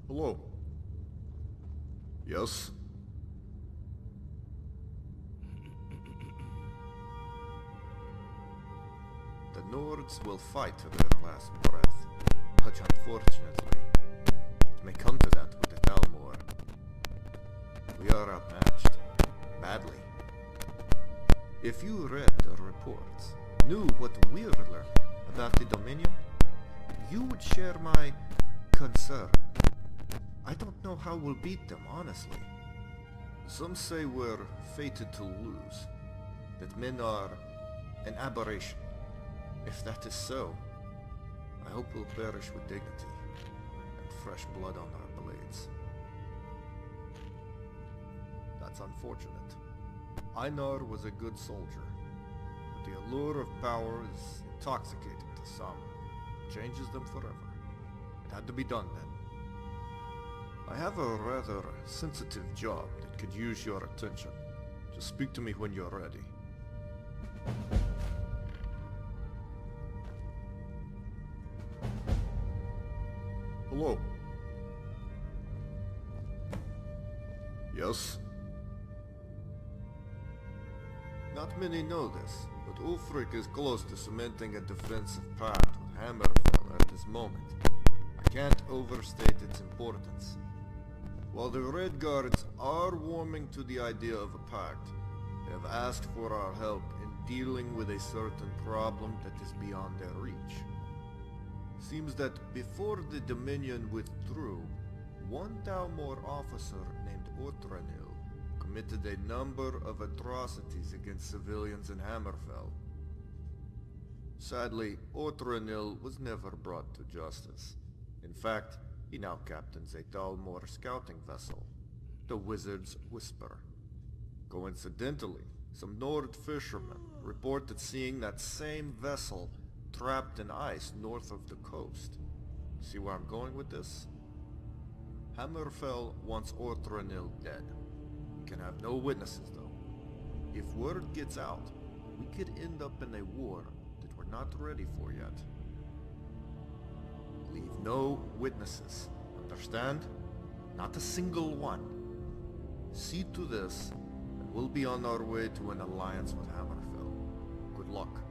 Hello. Yes? The Nords will fight to their last breath, but unfortunately, it may come to that with the Talmorom. We are outmatched, badly. If you read the reports, knew what we've learned about the Dominion, you would share my concern. I don't know how we'll beat them, honestly. Some say we're fated to lose, that men are an aberration. If that is so, I hope we'll perish with dignity and fresh blood on our blades. That's unfortunate. Einar was a good soldier, but the allure of power is intoxicating to some. It changes them forever. It had to be done then. I have a rather sensitive job that could use your attention. Just speak to me when you're ready. Hello. Yes? Not many know this, but Ulfric is close to cementing a defensive pact with Hammerfell at this moment. I can't overstate its importance. While the Red Guards are warming to the idea of a pact, they have asked for our help in dealing with a certain problem that is beyond their reach. Seems that before the Dominion withdrew, one Talmor officer named Otranil committed a number of atrocities against civilians in Hammerfell. Sadly, Otranil was never brought to justice. In fact, he now captains a Talmor scouting vessel, the Wizard's Whisper. Coincidentally, some Nord fishermen reported seeing that same vessel trapped in ice north of the coast. See where I'm going with this? Hammerfell wants Otranil dead. We can have no witnesses though. If word gets out, we could end up in a war that we're not ready for yet. Leave no witnesses. Understand? Not a single one. See to this, and we'll be on our way to an alliance with Hammerfell. Good luck.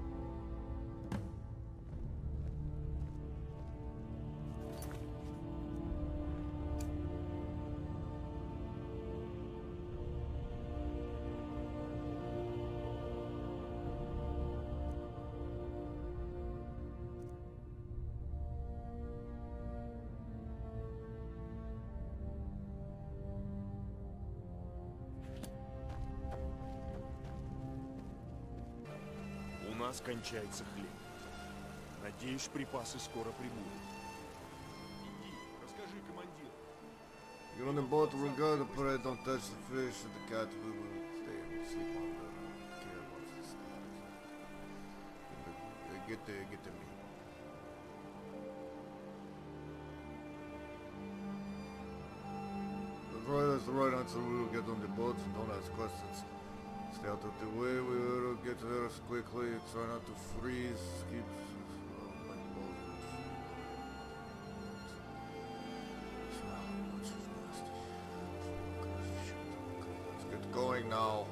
У нас кончается хлеб. Надеюсь, припасы скоро прибудут. Иди, расскажи командиру. You're on the boat, we're going to pray, don't touch the fish or the cat, we will stay and sleep on the care of the stars. Get to me. That's the right answer, we will get on the boat and don't ask questions. Stay out of the way, we will get there as quickly, try not to freeze, keep... Let's get going now.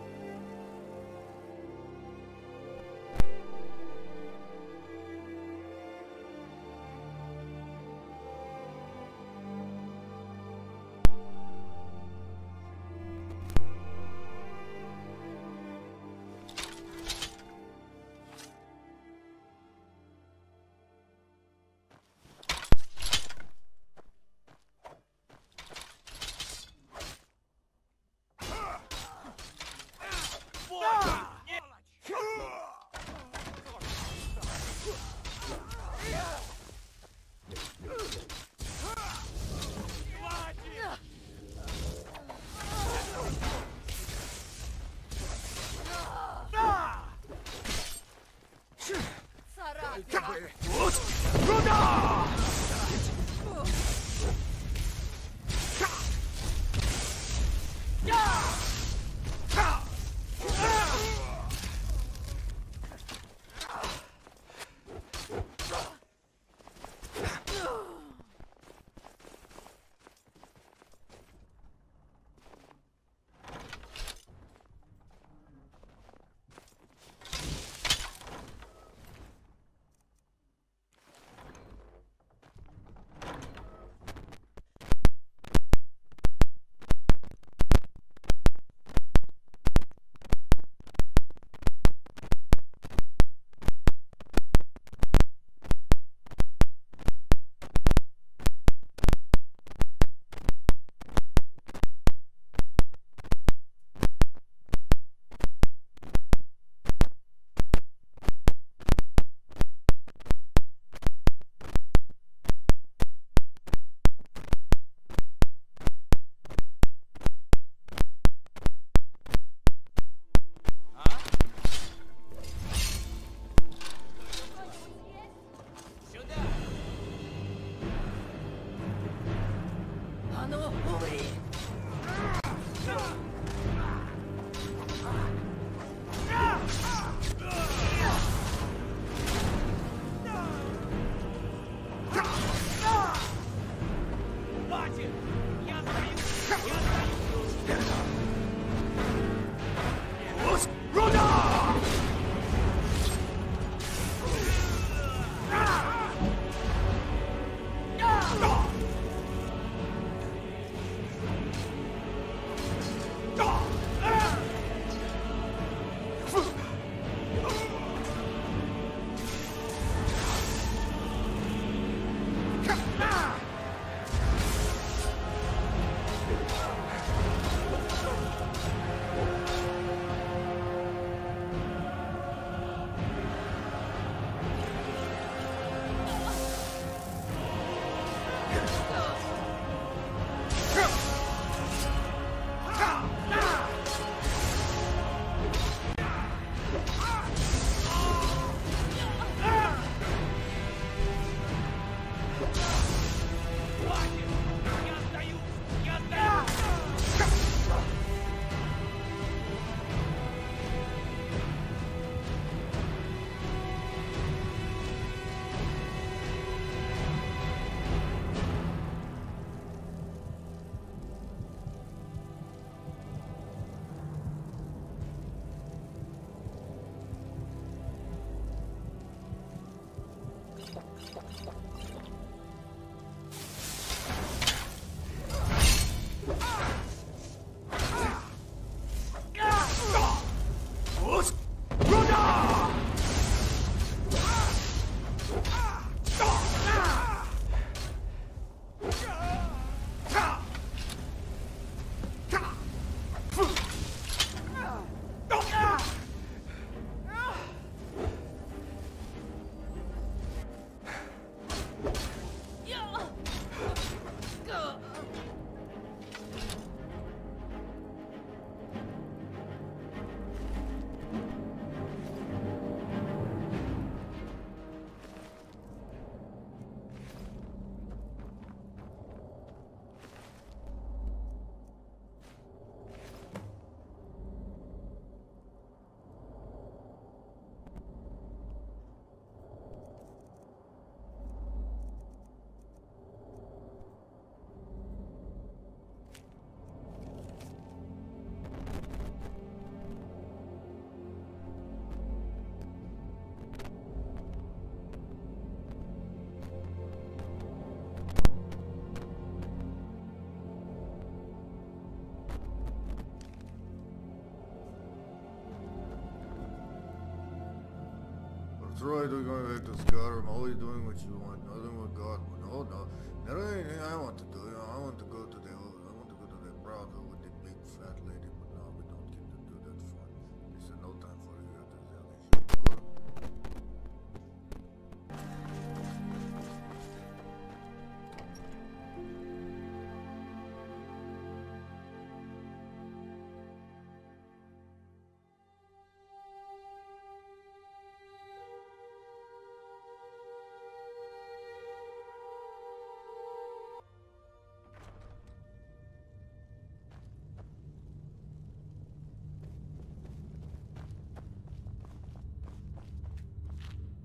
That's right, we're going back to Skyrim, always doing what you want, nothing with God. No, no. Not anything I want to do, you know, I want to go to the brother with the big fat lady, but no, we don't get to do that fun. It's no time for you to tell me.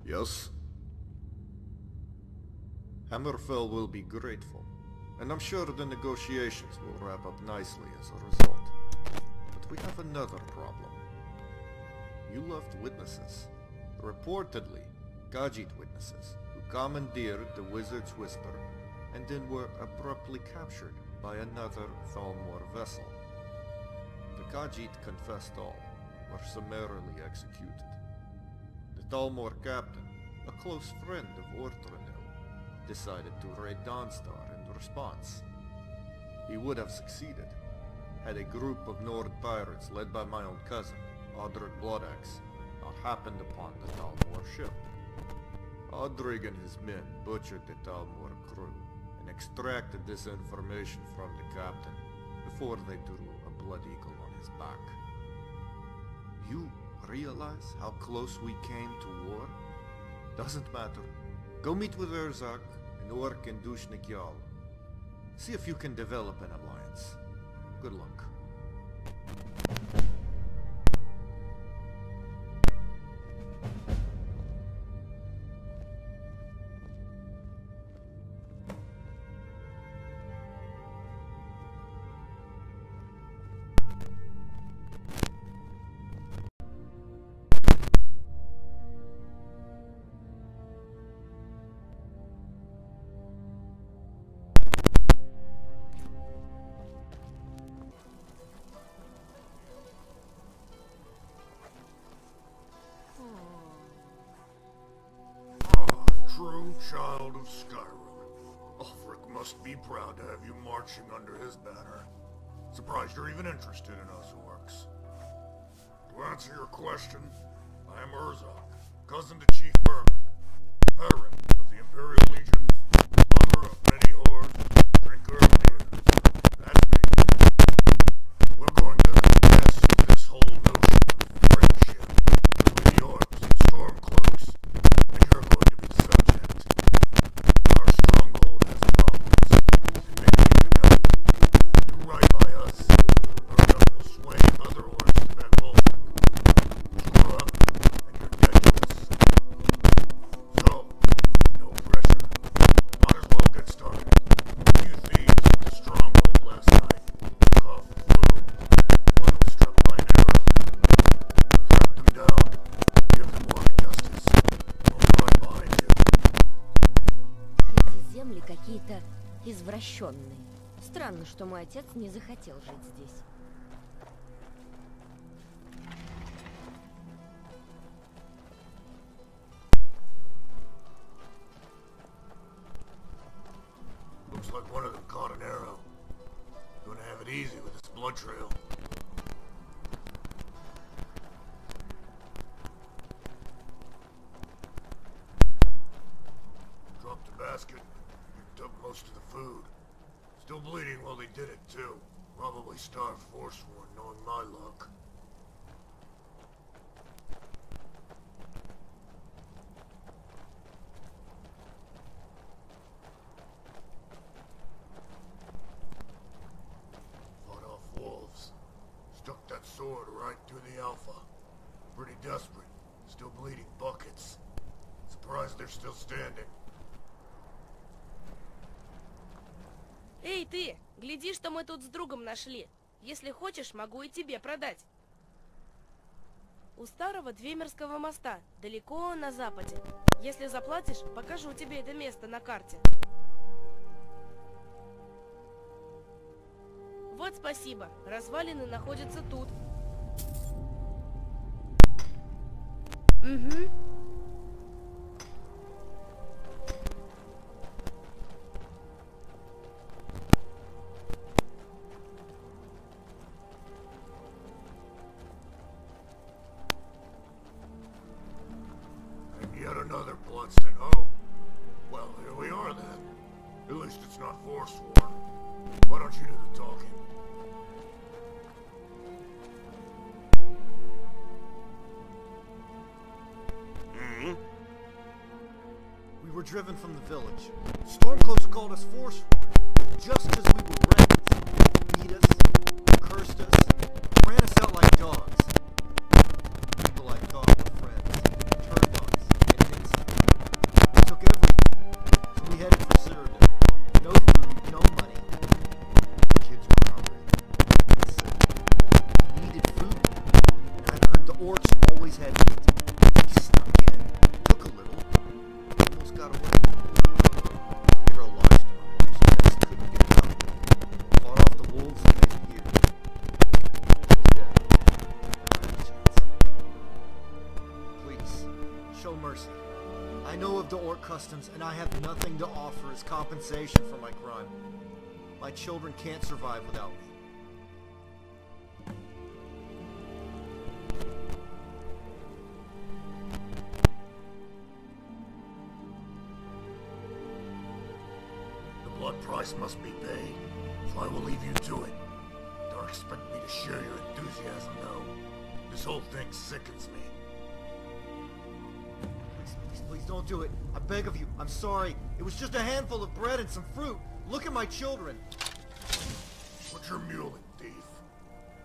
Yes? Hammerfell will be grateful, and I'm sure the negotiations will wrap up nicely as a result. But we have another problem. You left witnesses, reportedly Khajiit witnesses, who commandeered the Wizard's Whisper and then were abruptly captured by another Talmor vessel. The Khajiit confessed all, were summarily executed. The Talmor captain, a close friend of Ortranil, decided to raid Dawnstar in response. He would have succeeded, had a group of Nord pirates led by my own cousin, Odric Bloodaxe, not happened upon the Talmor ship. Odric and his men butchered the Talmor crew and extracted this information from the captain before they drew a blood eagle on his back. You realize how close we came to war? Doesn't matter. Go meet with Erzak and Orc and Dushnik Jarl. See if you can develop an alliance. Good luck. True child of Skyrim. Ulfric must be proud to have you marching under his banner. Surprised you're even interested in us orcs. To answer your question, I am Urzak, cousin to Chief Berg, veteran of the Imperial Legion, lover of many whores, drinker of beer. That's me. We're going to test this whole notion of friendship with the orcs and stormcloaks, and you're going to be the subject. Our stronghold has problems, and maybe you can help. Do right by us, or else we'll sway other orcs to back Ulfric. Screw up, and you're dead to us. So, no pressure. Might as well get started. A few thieves at the stronghold last night took off with food. One was struck by an arrow. Track them down, give them orc justice. We'll be right behind you. Эти земли какие-то извращенные. Странно, что мой отец не захотел жить здесь. Looks like one of them caught an arrow. Gonna have it easy with this blood trail. Dropped the basket, picked up most of the food. Still bleeding while they did it too. Probably starved forsworn, knowing my luck. Fought off wolves. Stuck that sword right through the alpha. Pretty desperate. Still bleeding buckets. Surprised they're still standing. Эй, ты! Гляди, что мы тут с другом нашли. Если хочешь, могу и тебе продать. У старого Двемерского моста, далеко на западе. Если заплатишь, покажу тебе это место на карте. Вот спасибо. Развалины находятся тут. Угу. At least it's not forsworn. Why don't you do the talking? We were driven from the village. Stormcloaks called us forsworn, just because we were rebels. Beat us, cursed us, ran us out like dogs. People I thought were friends turned on us and hit us. Took everything, so we headed for Cyrodiil. No food, no money. The kids were hungry. And sick. Needed food. And I'd heard the orcs always had meat. We snuck in, took a little, almost got away. Gave our lives to my wives, just couldn't get it out. Fought off the wolves and made it here. She's dead. Never had a chance. Please, show mercy. I know of the orc customs, and I have nothing to offer as compensation for my crime. My children can't survive without me. The blood price must be paid, so I will leave you to it. Don't expect me to share your enthusiasm, though. This whole thing sickens me. Please don't do it. I beg of you. I'm sorry. It was just a handful of bread and some fruit. Look at my children. Put your mule in, thief.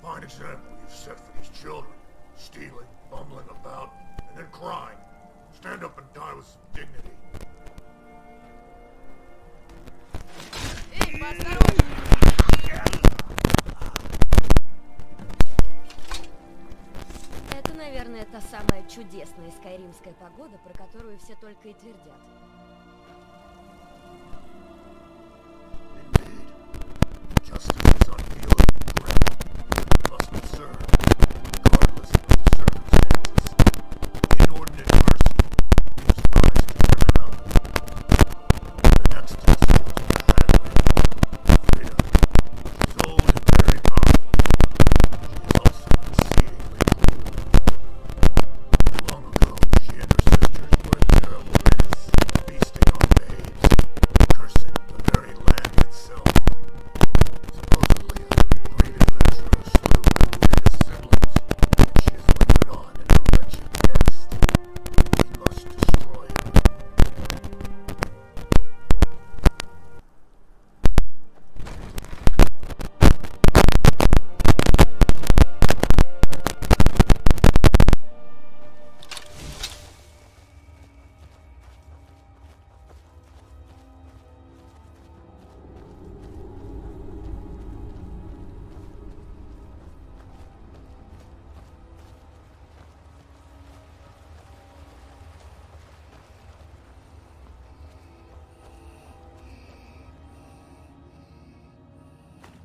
Fine example you've set for these children. Stealing, bumbling about, and then crying. Stand up and die with some dignity. Эй, поосторожней! Это, наверное, та самая чудесная скайримская погода, про которую все только и твердят. Indeed. Justice is unfeeling and grim. Must be served, regardless of the circumstances. Inordinate mercy gives rise to criminality. The next test was with Hagrid. Freedom. She's old and very powerful. She is also exceedingly cruel. Long ago, she and her sisters were in terrible mess, feasting on babes, cursing the very land itself. Supposedly, a great adventurer slew her greatest siblings, and she has lingered on in her wretched nest. We must destroy her.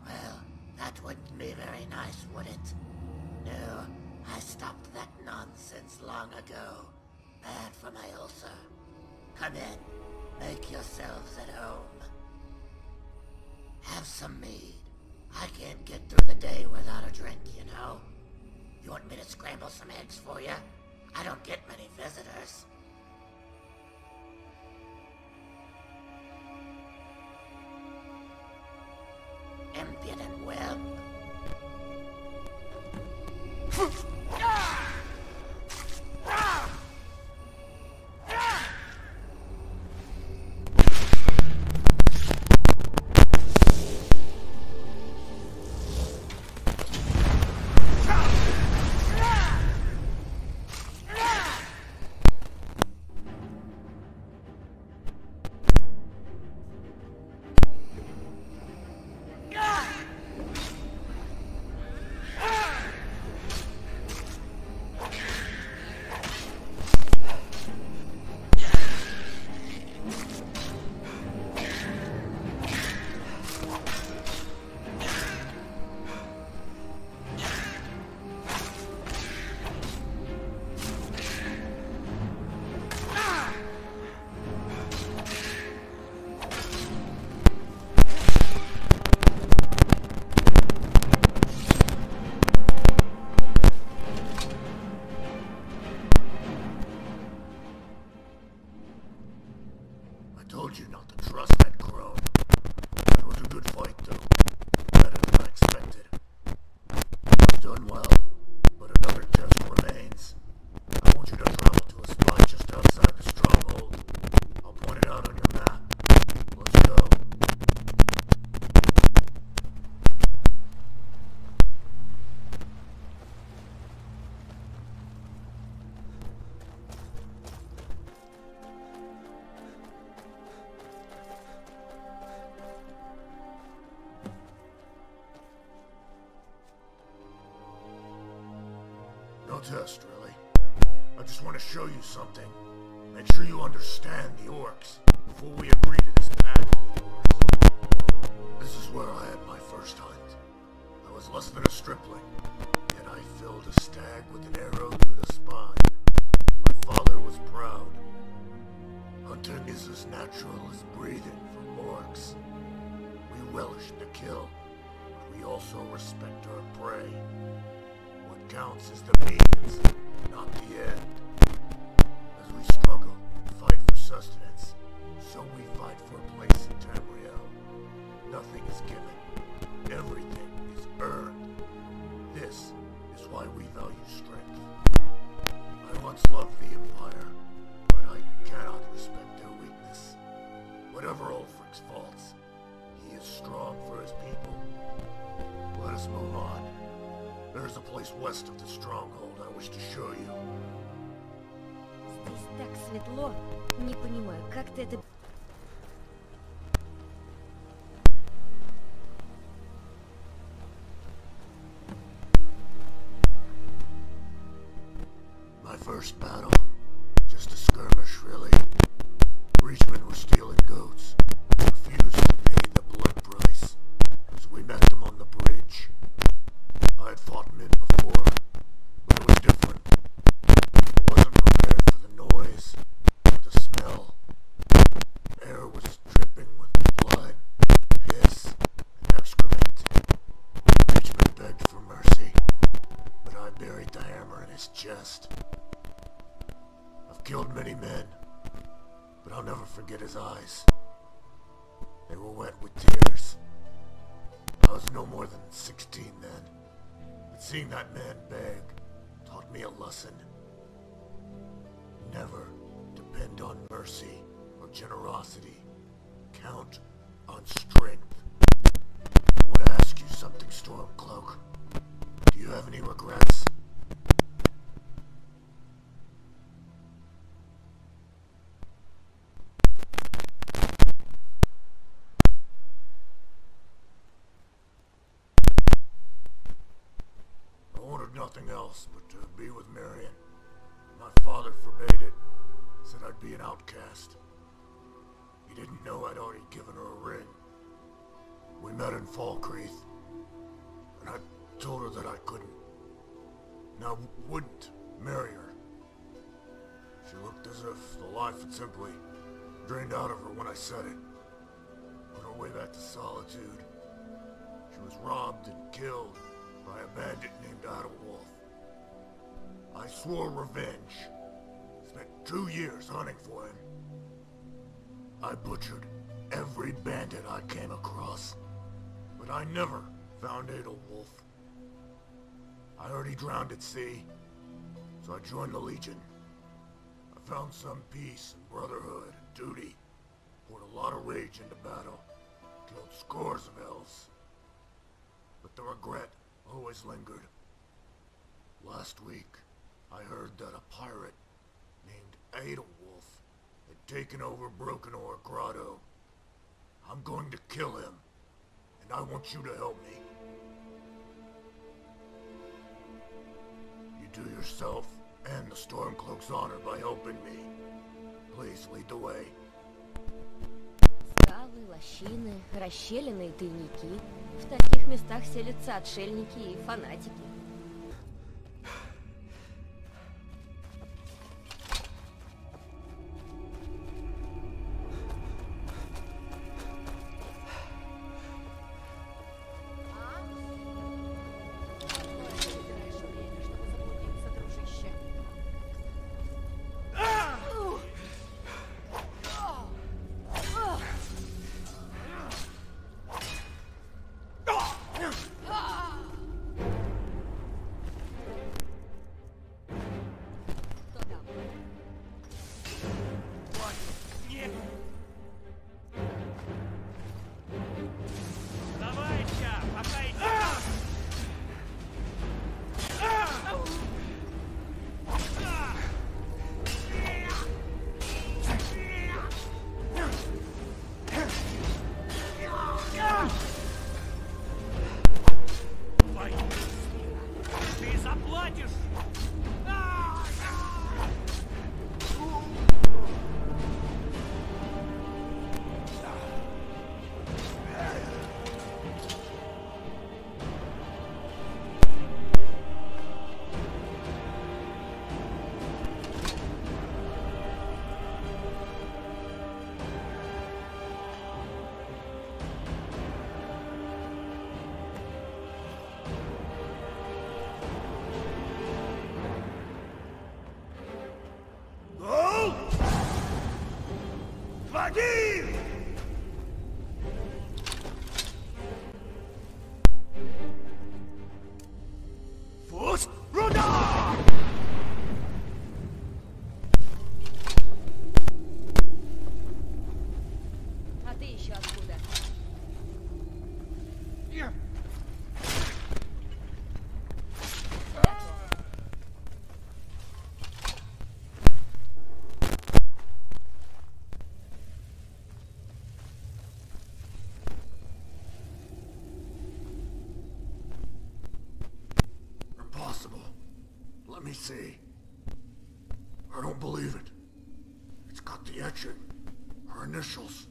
Well, that wouldn't be very nice, would it? No, I stopped that nonsense long ago. Bad for my ulcer. Come in. Make yourselves at home. Have some mead. I can't get through the day without a drink, you know. You want me to scramble some eggs for you? I don't get many visitors. Impudent whelp. I told you not to trust that crone. test, really. I just want to show you something. Make sure you understand the orcs before we agree to this pact of yours. This is where I had my first hunt. I was less than a stripling, yet I filled a stag with an arrow through the spine. My father was proud. Hunting is as natural as breathing for orcs. We relish the kill, but we also respect our prey. What counts is the means, not the end. As we struggle, fight for sustenance, so we fight for a place in Tamriel. Nothing is given. Everything is earned. This is why we value strength. I once loved the Empire, but I cannot respect their weakness. Whatever Ulfric's faults, he is strong for his people. Let us move on. There's a place west of the stronghold I wish to show you. Здесь так светло. Не понимаю, как ты это... My first battle. Just a skirmish, really. Reachmen were stealing goats. Refused to pay the blood price. So we met them on the bridge. I had fought men before, but it was different. I wasn't prepared for the noise, or the smell. Air was dripping with blood, piss, and excrement. Reachmen begged for mercy, but I buried the hammer in his chest. I've killed many men, but I'll never forget his eyes. They were wet with tears. I was no more than 16 then, but seeing that man beg taught me a lesson. Never depend on mercy or generosity. Count on strength. I want to ask you something, Stormcloak. Do you have any regrets? Nothing else but to be with Marion. My father forbade it, said I'd be an outcast. He didn't know I'd already given her a ring. We met in Falkreath, and I told her that I couldn't. And I wouldn't marry her. She looked as if the life had simply drained out of her when I said it. On her way back to Solitude, she was robbed and killed by a bandit named Idlewolf. I swore revenge. Spent 2 years hunting for him. I butchered every bandit I came across, but I never found Idlewolf. I heard he drowned at sea, so I joined the Legion. I found some peace and brotherhood and duty, poured a lot of rage into battle, killed scores of elves. But the regret always lingered. Last week, I heard that a pirate named Idlewolf had taken over Broken Oar Grotto. I'm going to kill him, and I want you to help me. You do yourself and the Stormcloak's honor by helping me. Please lead the way. Скалы, лощины, расщелины и тайники. В таких местах селятся отшельники и фанатики. А ты еще откуда? Impossible. Let me see. I don't believe it. It's got the etching. Her initials.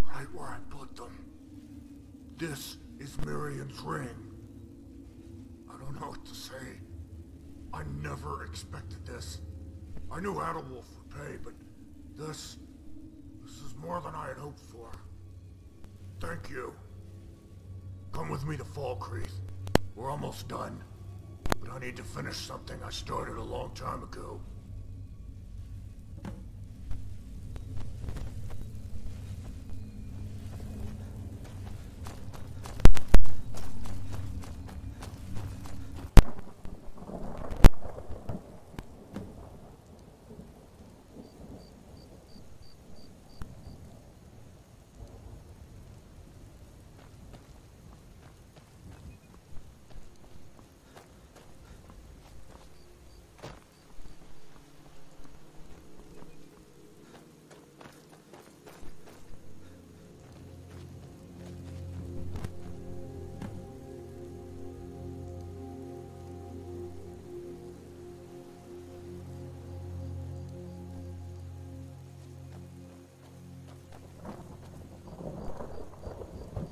Right where I put them. This is Miriam's ring. I don't know what to say. I never expected this. I knew Adalwolf would pay, but this is more than I had hoped for. Thank you. Come with me to Falkreath. We're almost done. But I need to finish something I started a long time ago.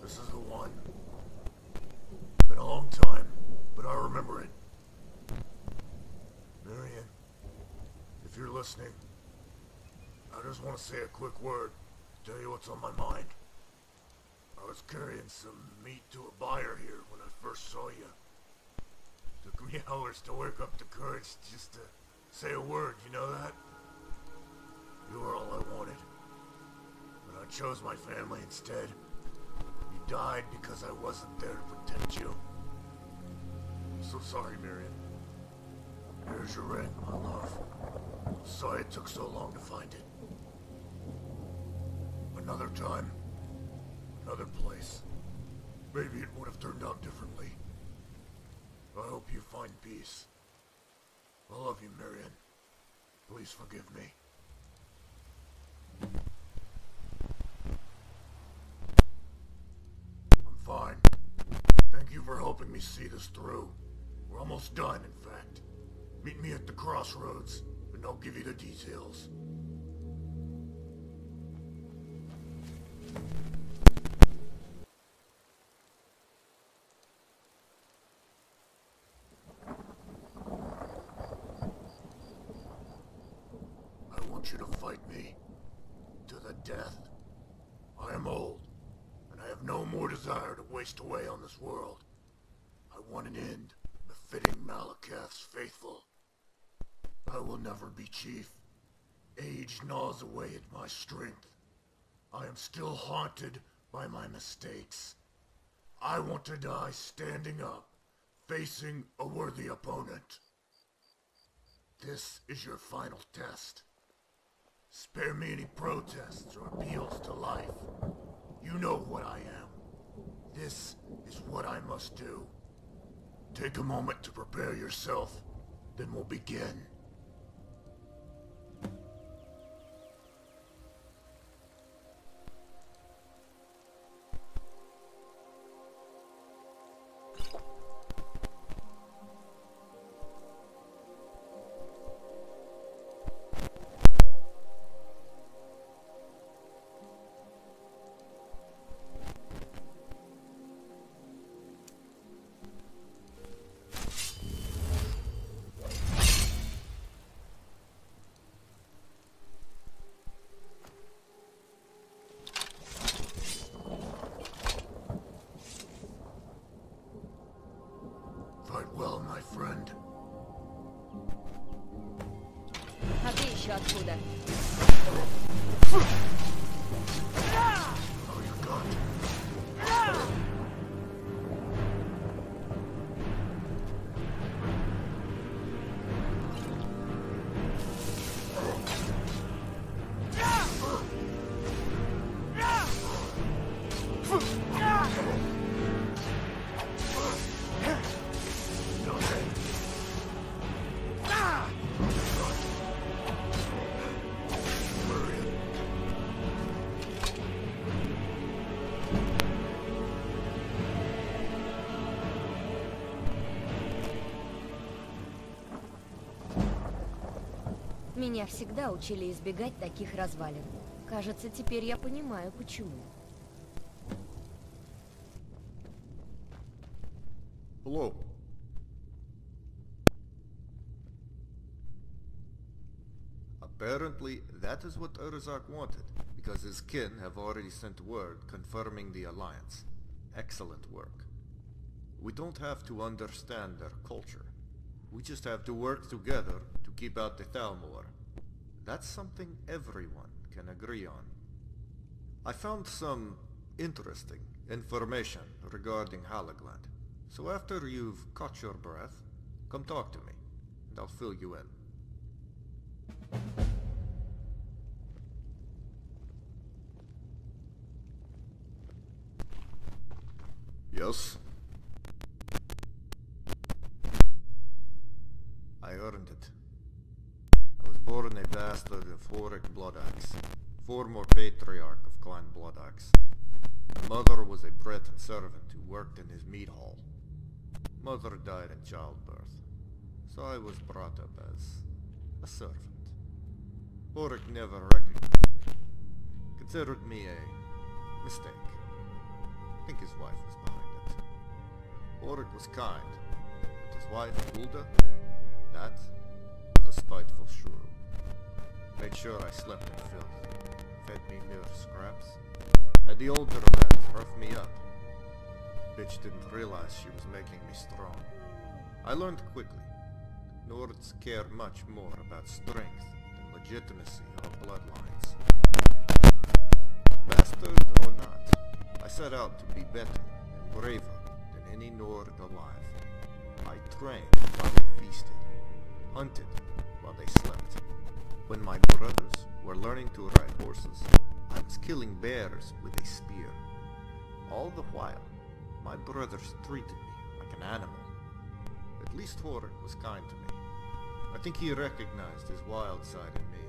This is the one. Been a long time, but I remember it. Marion, if you're listening, I just want to say a quick word, tell you what's on my mind. I was carrying some meat to a buyer here when I first saw you. Took me hours to work up the courage just to say a word, you know that? You were all I wanted. But I chose my family instead. You died because I wasn't there to protect you. I'm so sorry, Marion. Here's your ring, my love. I'm sorry it took so long to find it. Another time, another place. Maybe it would have turned out differently. I hope you find peace. I love you, Marion. Please forgive me. I'm fine. Thank you for helping me see this through. We're almost done, in fact. Meet me at the crossroads, and I'll give you the details. I want you to fight me. To the death. I am old, and I have no more desire to waste away on this world. I want an end befitting Malakath's faithful. I will never be chief. Age gnaws away at my strength. I am still haunted by my mistakes. I want to die standing up, facing a worthy opponent. This is your final test. Spare me any protests or appeals to life. You know what I am. This is what I must do. Take a moment to prepare yourself, then we'll begin. Меня всегда учили избегать таких развалин. Кажется, теперь я понимаю, почему. Hello. Apparently, that is what Urzak wanted, because his kin have already sent word confirming the alliance. Excellent work. We don't have to understand their culture. We just have to work together to keep out the Talmor. That's something everyone can agree on. I found some interesting information regarding Halagland. So after you've caught your breath, come talk to me, and I'll fill you in. Yes? I earned it. I was born a bastard of Horik Bloodaxe, former patriarch of Clan Bloodaxe. My mother was a Breton servant who worked in his meat hall. Mother died in childbirth, so I was brought up as a servant. Horik never recognized me, considered me a mistake. I think his wife was behind it. Horik was kind, but his wife, Hulda, that was a spiteful shrew. Made sure I slept in filth, fed me mere scraps, had the older lads rough me up. Bitch didn't realize she was making me strong. I learned quickly. Nords care much more about strength than legitimacy or bloodlines. Bastard or not, I set out to be better and braver than any Nord alive. I trained while they feasted, hunted while they slept. When my brothers were learning to ride horses, I was killing bears with a spear. All the while, my brothers treated me like an animal. At least Horik was kind to me. I think he recognized his wild side in me,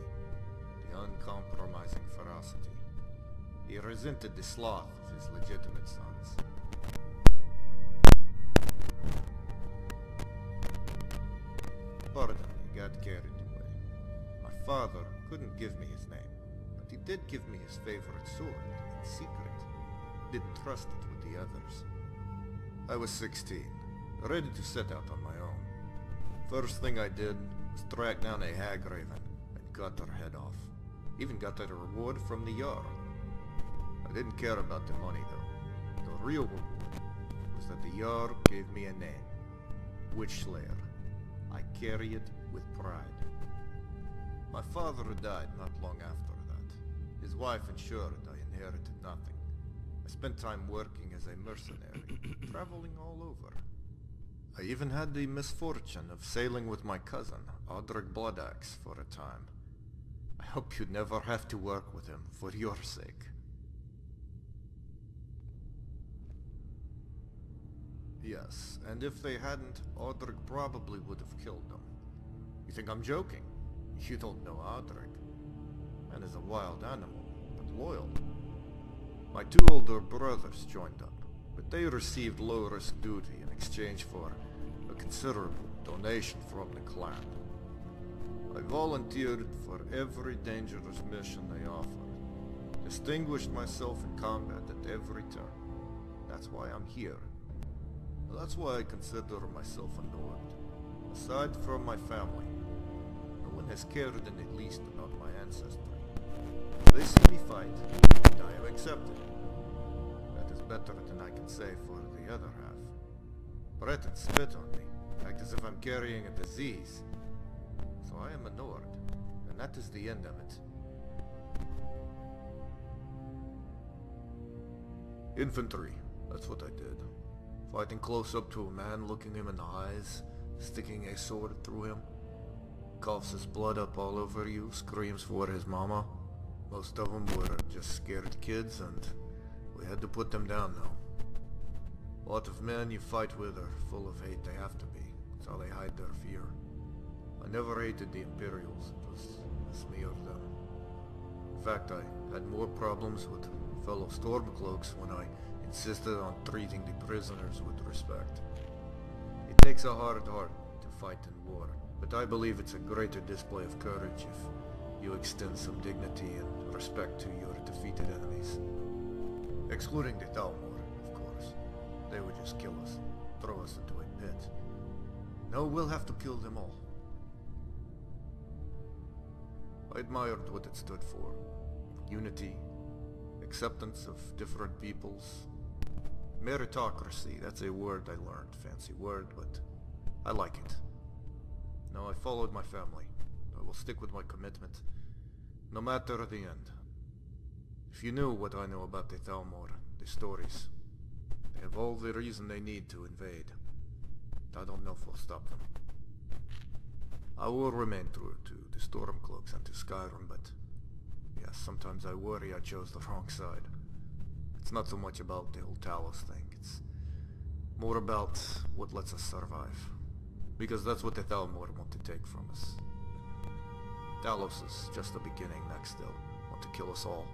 the uncompromising ferocity. He resented the sloth of his legitimate sons. Pardon, he got carried away. My father couldn't give me his name, but he did give me his favorite sword, in secret. Didn't trust it with the others. I was 16, ready to set out on my own. First thing I did was track down a hag raven and cut her head off. Even got a reward from the Jarl. I didn't care about the money though. The real reward was that the Jarl gave me a name. Witch Slayer. I carry it with pride. My father died not long after that. His wife ensured I inherited nothing. I spent time working as a mercenary, traveling all over. I even had the misfortune of sailing with my cousin, Odric Bloodaxe, for a time. I hope you never have to work with him, for your sake. Yes, and if they hadn't, Odric probably would have killed them. You think I'm joking? You don't know Odric. Man is a wild animal, but loyal. My two older brothers joined up, but they received low-risk duty in exchange for a considerable donation from the clan. I volunteered for every dangerous mission they offered, distinguished myself in combat at every turn. That's why I'm here. That's why I consider myself a Nord. Aside from my family, no one has cared in the least about my ancestry. They see me fight, and I am accepted. That is better than I can say for the other half. Bretons spit on me, act as if I'm carrying a disease. So I am a Nord, and that is the end of it. Infantry, that's what I did. Fighting close up to a man, looking him in the eyes, sticking a sword through him. Coughs his blood up all over you, screams for his mama. Most of them were just scared kids, and we had to put them down now. A lot of men you fight with are full of hate. They have to be. It's how they hide their fear. I never hated the Imperials. It was me or them. In fact, I had more problems with fellow Stormcloaks when I insisted on treating the prisoners with respect. It takes a hard heart to fight in war. But I believe it's a greater display of courage if you extend some dignity and respect to your defeated enemies. Excluding the Talmor, of course. They would just kill us, throw us into a pit. No, we'll have to kill them all. I admired what it stood for. Unity, acceptance of different peoples. Meritocracy, that's a word I learned. Fancy word, but I like it. No, I followed my family. I will stick with my commitment, no matter the end. If you knew what I know about the Talmor, the stories, they have all the reason they need to invade. I don't know if we'll stop them. I will remain true to the Stormcloaks and to Skyrim, but yes, sometimes I worry I chose the wrong side. It's not so much about the whole Talos thing, it's more about what lets us survive. Because that's what the Talmor want to take from us. Talos is just the beginning, next they'll want to kill us all.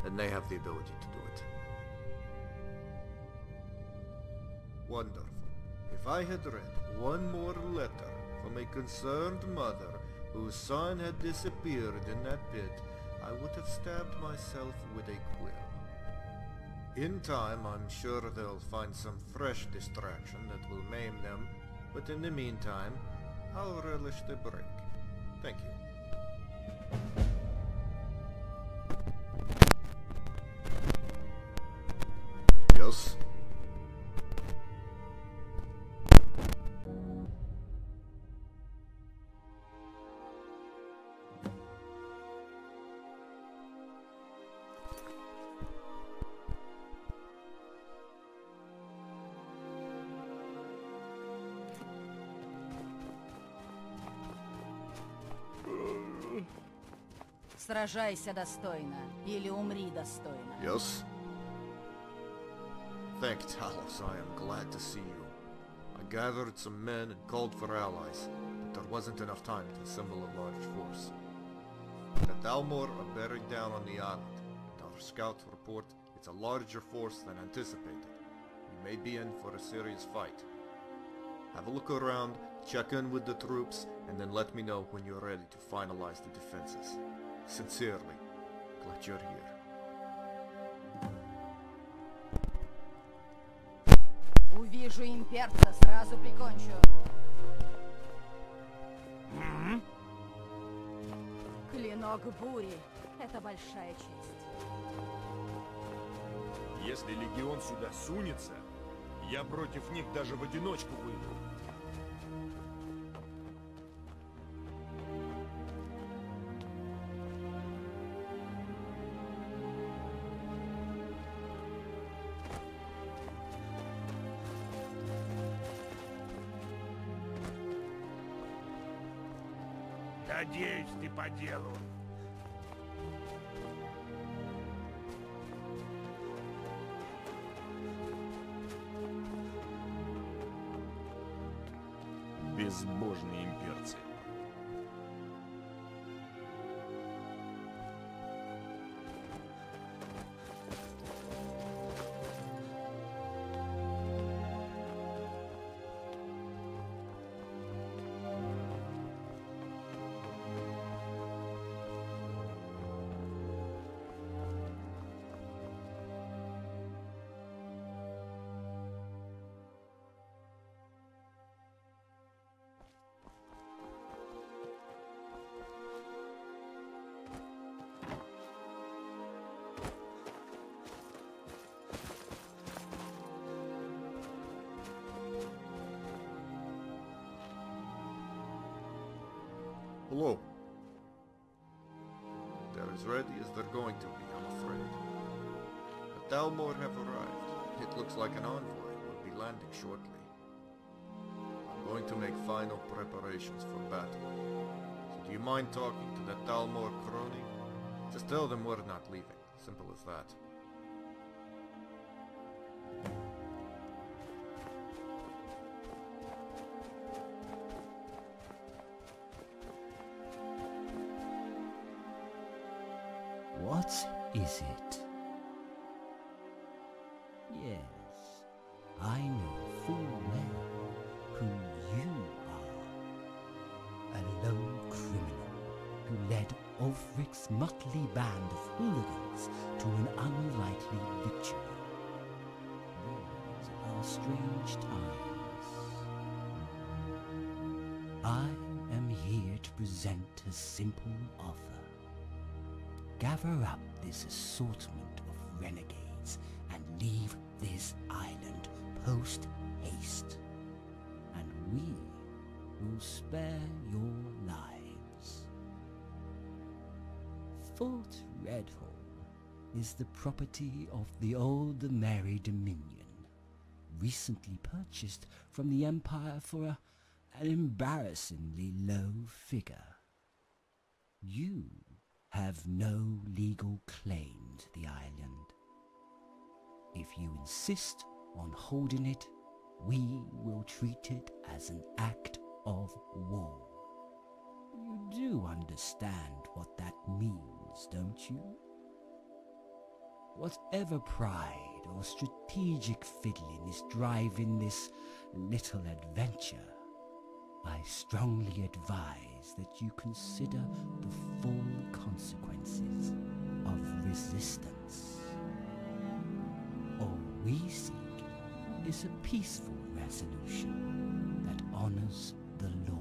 And they have the ability to do it. Wonderful. If I had read one more letter from a concerned mother whose son had disappeared in that pit, I would have stabbed myself with a quill. In time, I'm sure they'll find some fresh distraction that will maim them, but in the meantime, I'll relish the break. Thank you. Yes? Сражайся достойно, или умри достойно. Yes? Thank Talos, I am glad to see you. I gathered some men and called for allies, but there wasn't enough time to assemble a large force. The Talmor are buried down on the island, and our scouts report it's a larger force than anticipated. We may be in for a serious fight. Have a look around, check in with the troops, and then let me know when you're ready to finalize the defenses. Sincerely, glad you're here. Увижу имперца, сразу прикончу. Клинок Бури. Это большая честь. Если легион сюда сунется, я против них даже в одиночку выйду. Надеюсь, ты по делу. Безбожные имперцы. Hello. They're as ready as they're going to be, I'm afraid. The Talmor have arrived. It looks like an envoy will be landing shortly. I'm going to make final preparations for battle. So do you mind talking to the Talmor crony? Just tell them we're not leaving. Simple as that. What is it? Yes, I know full well who you are. Ulfric's motley band of hooligans to an unlikely victory. These are strange times. I am here to present a simple offer. Gather up this assortment of renegades and leave this island post-haste, and we will spare your lives. Fort Redhall is the property of the old Merry Dominion, recently purchased from the Empire for an embarrassingly low figure. You have no legal claim to the island. If you insist on holding it, we will treat it as an act of war. You do understand what that means, don't you? Whatever pride or strategic fiddling is driving this little adventure, I strongly advise that you consider the full consequences of resistance. All we seek is a peaceful resolution that honors the law.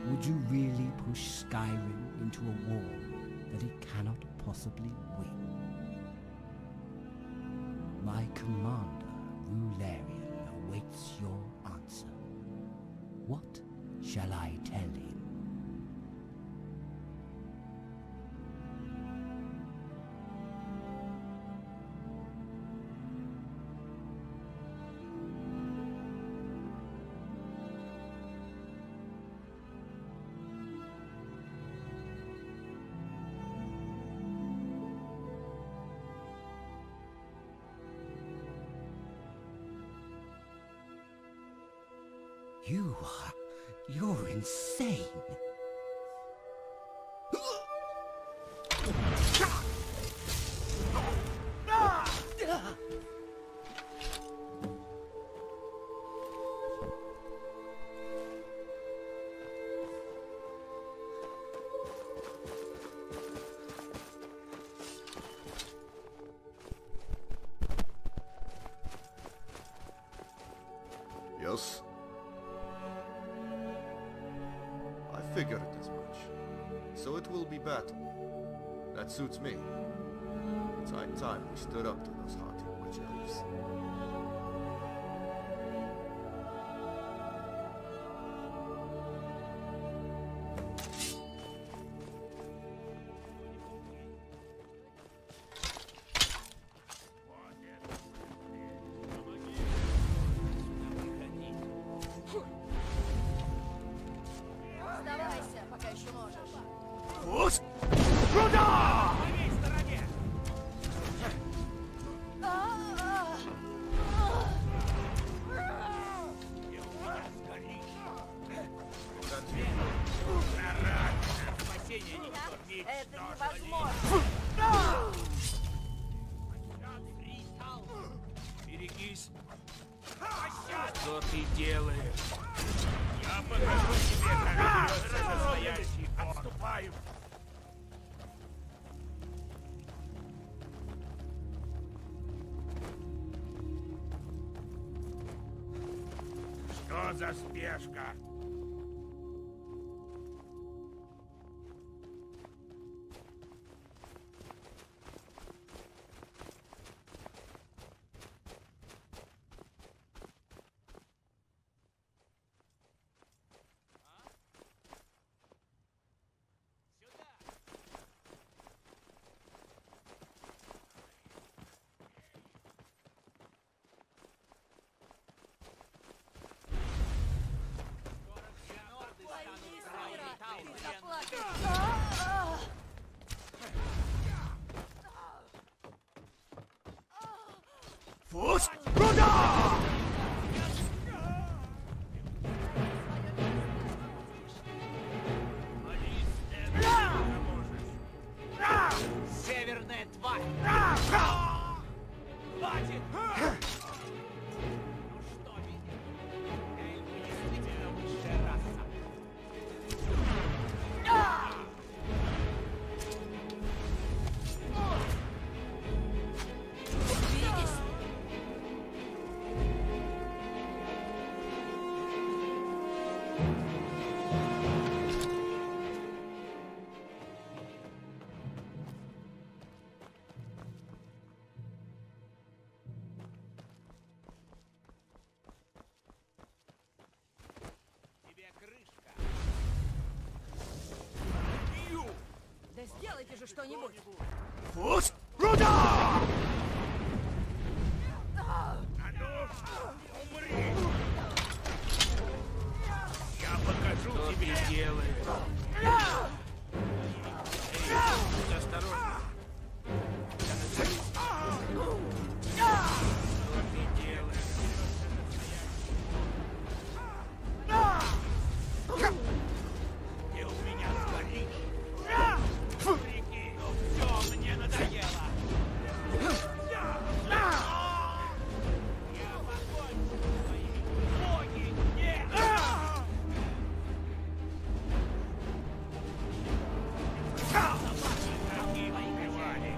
Would you really push Skyrim into a war that it cannot possibly win? My commander, Rularian, awaits your answer. What shall I tell him? You're insane. Yes? I figured as much. So it will be battle. That suits me. It's high time we stood up to those haughty witch elves. Что ты делаешь? Я покажу тебе, как бьется настоящий бог. Отступаю. Что за спешка? Фус! Куда? Северная тварь! Хватит! Ну что, видишь? Эльфы действительно высшая раса. же что-нибудь. Фус! Руда! А ну, умри! Я покажу тебе. Что ты делаешь? Эй, будь осторожен. Ты у меня сгоришь. Прикинь, ну все, мне надоело. Я покончу с твоими боги. Нет! Какие убивали.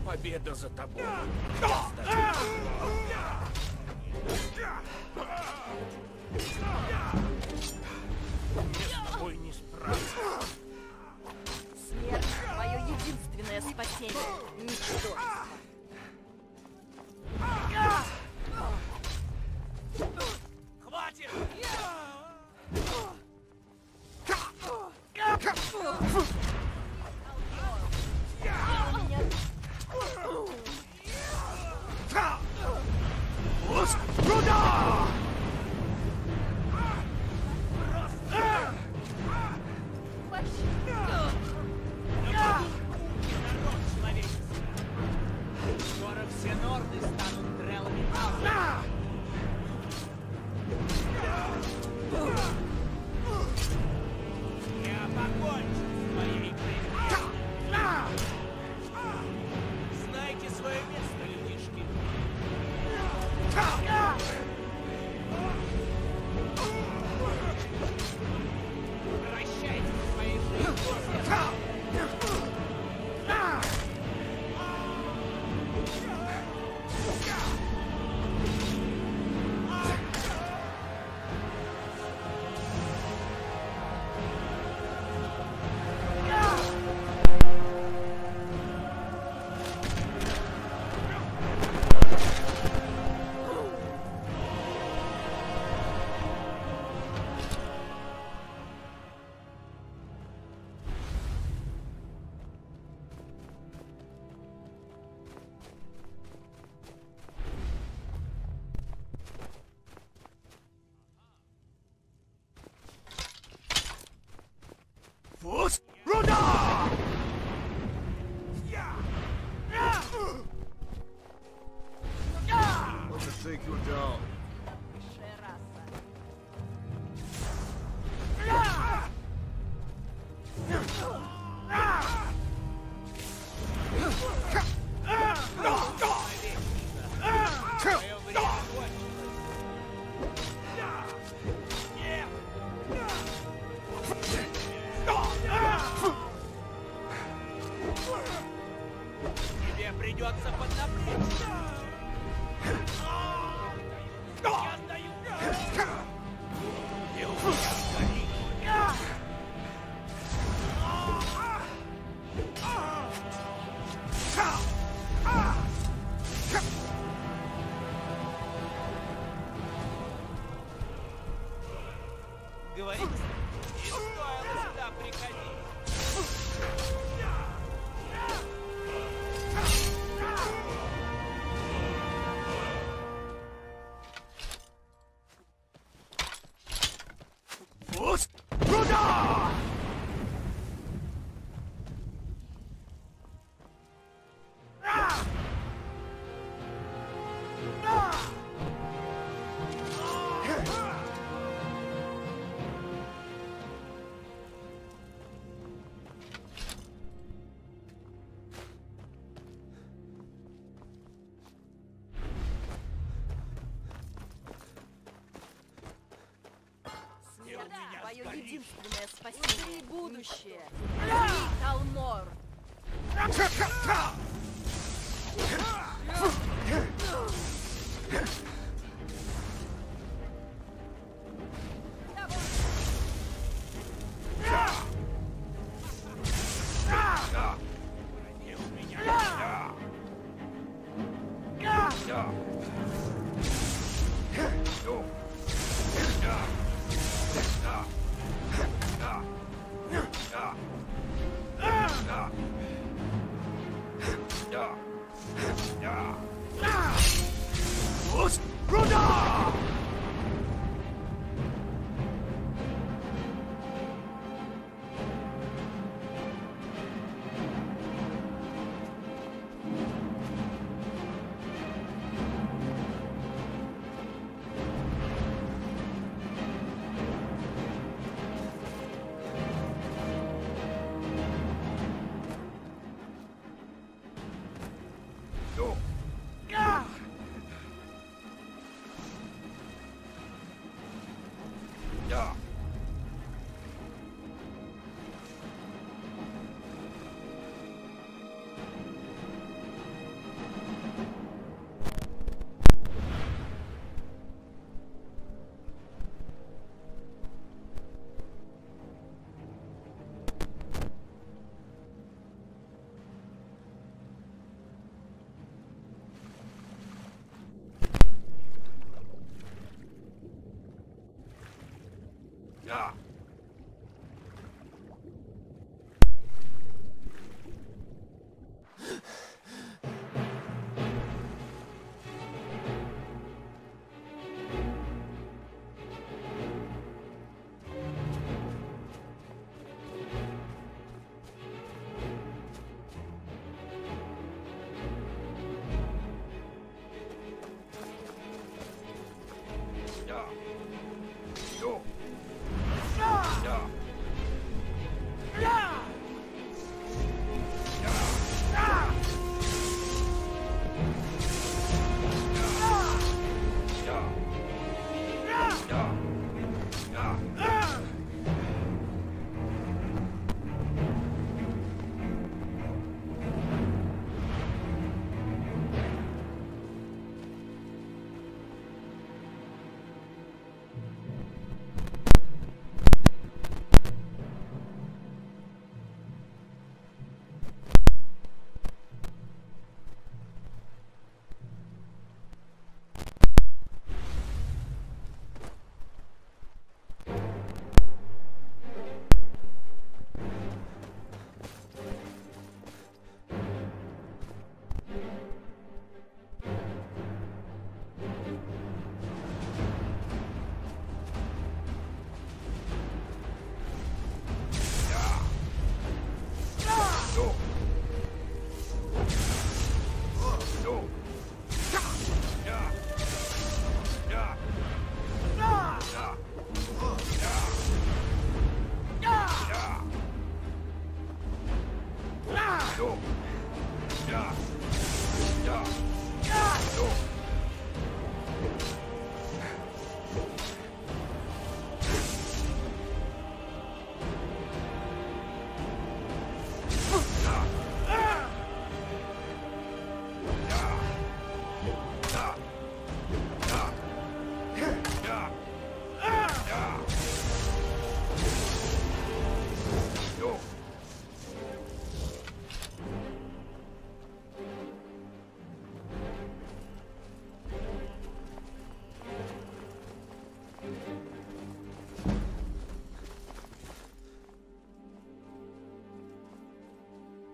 Победа за тобой. Мне с тобой не справиться. Смерть — твое единственное спасение. Ничтожество. Хватит! Скоро все норды станут дрелами. Я покончу с твоей жизнью. Знайте свое место, людишки. Прощайте со своей жизнью. Фус! Руда! Let's just take you down. Высшая раса. Твое время кончилось. Тебе придется поднапрячься. Я сдаю. Ты у меня сгоришь. Говорится, не стоило сюда приходить. Фус! Руда! Твое единственное спасение. Будущее. Талмором.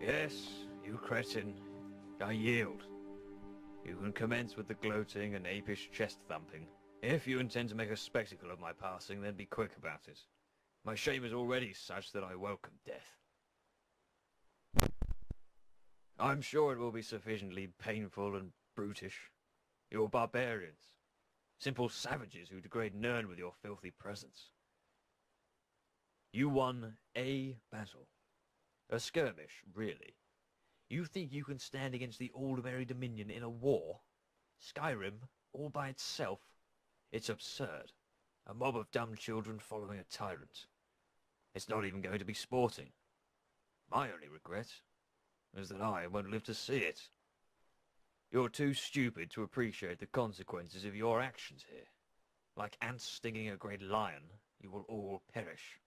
Yes, you cretin. I yield. You can commence with the gloating and apish chest-thumping. If you intend to make a spectacle of my passing, then be quick about it. My shame is already such that I welcome death. I'm sure it will be sufficiently painful and brutish. You're barbarians. Simple savages who degrade Nern with your filthy presence. You won a battle. A skirmish, really. You think you can stand against the Альдмерский Dominion in a war? Skyrim, all by itself? It's absurd. A mob of dumb children following a tyrant. It's not even going to be sporting. My only regret is that I won't live to see it. You're too stupid to appreciate the consequences of your actions here. Like ants stinging a great lion, you will all perish.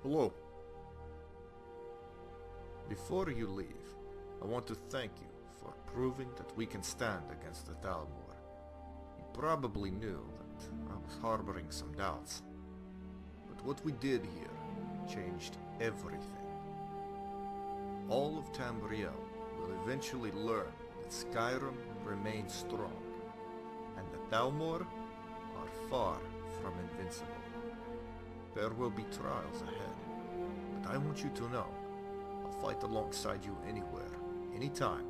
Hello. Before you leave, I want to thank you for proving that we can stand against the Talmor. You probably knew that I was harboring some doubts. But what we did here changed everything. All of Tamriel will eventually learn that Skyrim remains strong, and the Talmor are far from invincible. There will be trials ahead, but I want you to know I'll fight alongside you anywhere, anytime.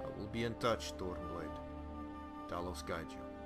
I will be in touch, Stormblade. Talos guide you.